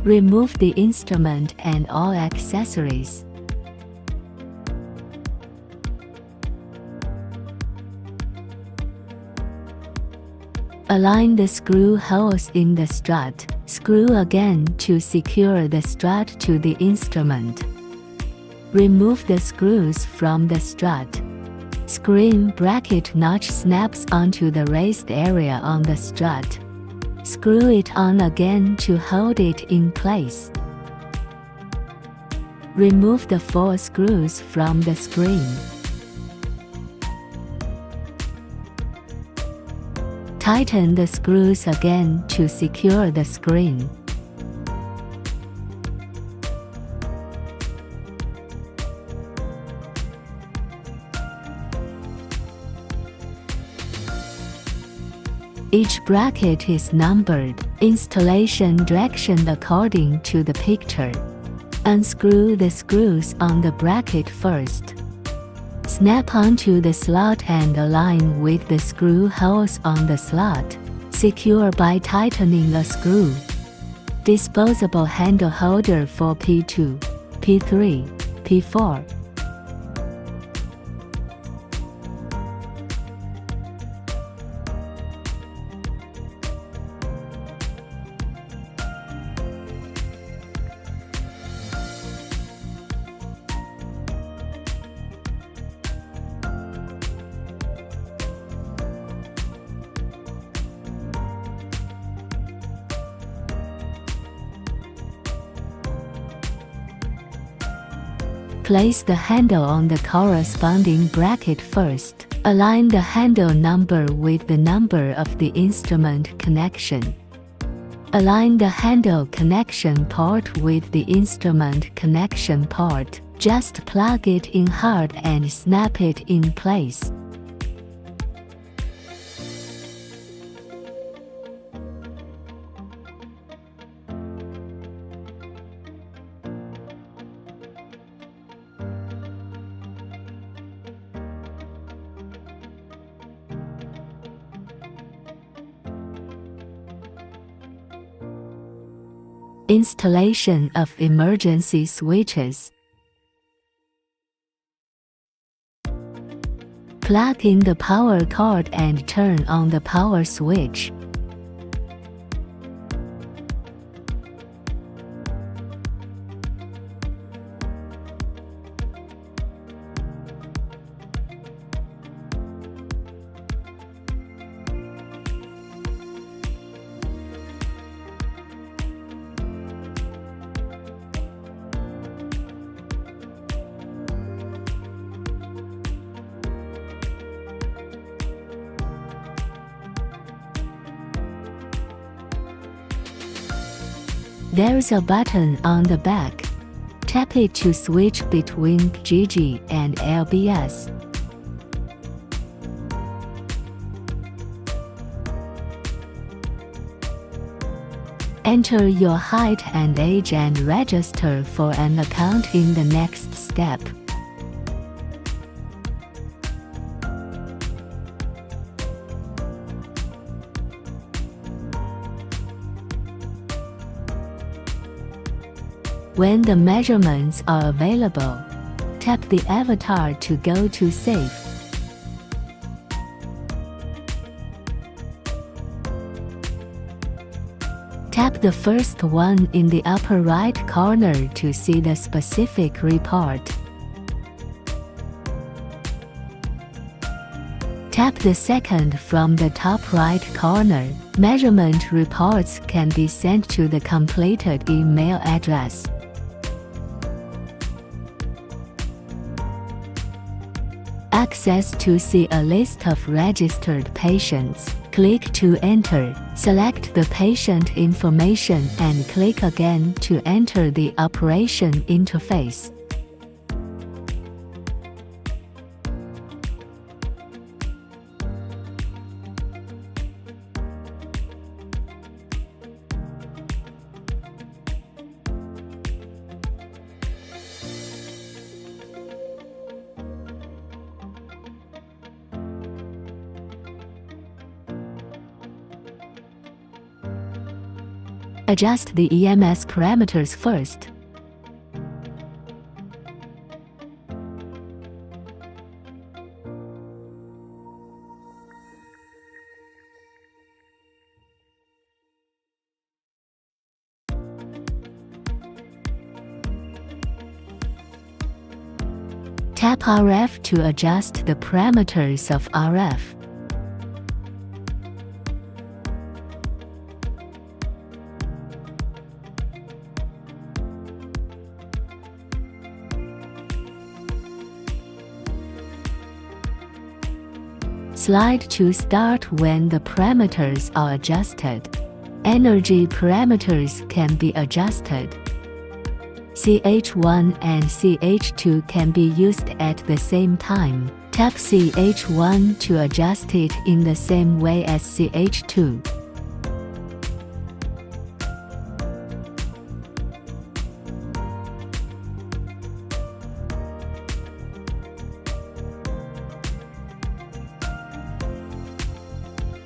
Remove the instrument and all accessories. Align the screw holes in the strut. Screw again to secure the strut to the instrument. Remove the screws from the strut. Screen bracket notch snaps onto the raised area on the strut. Screw it on again to hold it in place. Remove the 4 screws from the screen. Tighten the screws again to secure the screen. Each bracket is numbered. Installation direction according to the picture. Unscrew the screws on the bracket first. Snap onto the slot and align with the screw holes on the slot. Secure by tightening a screw. Disposable handle holder for P2, P3, P4. Place the handle on the corresponding bracket first. Align the handle number with the number of the instrument connection. Align the handle connection port with the instrument connection port. Just plug it in hard and snap it in place. Installation of emergency switches. Plug in the power cord and turn on the power switch. There's a button on the back. Tap it to switch between GG and LBS. Enter your height and age and register for an account in the next step. When the measurements are available, tap the avatar to go to Save. Tap the first one in the upper right corner to see the specific report. Tap the second from the top right corner. Measurement reports can be sent to the completed email address. Access to see a list of registered patients. Click to enter. Select the patient information and click again to enter the operation interface. Adjust the EMS parameters first. Tap RF to adjust the parameters of RF. Slide to start when the parameters are adjusted. Energy parameters can be adjusted. CH1 and CH2 can be used at the same time. Tap CH1 to adjust it in the same way as CH2.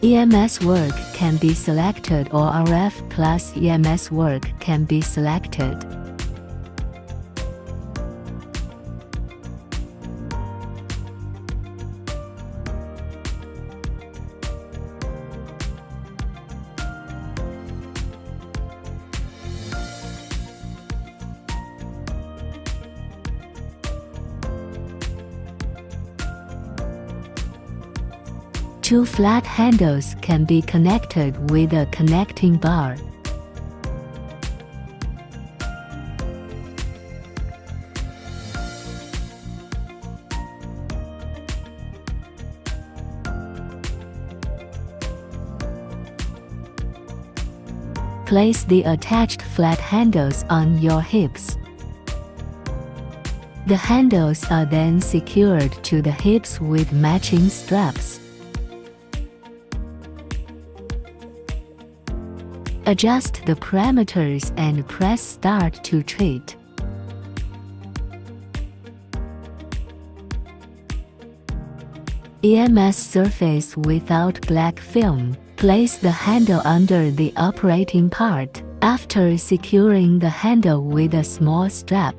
EMS work can be selected or RF plus EMS work can be selected. Two flat handles can be connected with a connecting bar. Place the attached flat handles on your hips. The handles are then secured to the hips with matching straps. Adjust the parameters and press Start to treat. EMS surface without black film. Place the handle under the operating part. After securing the handle with a small strap,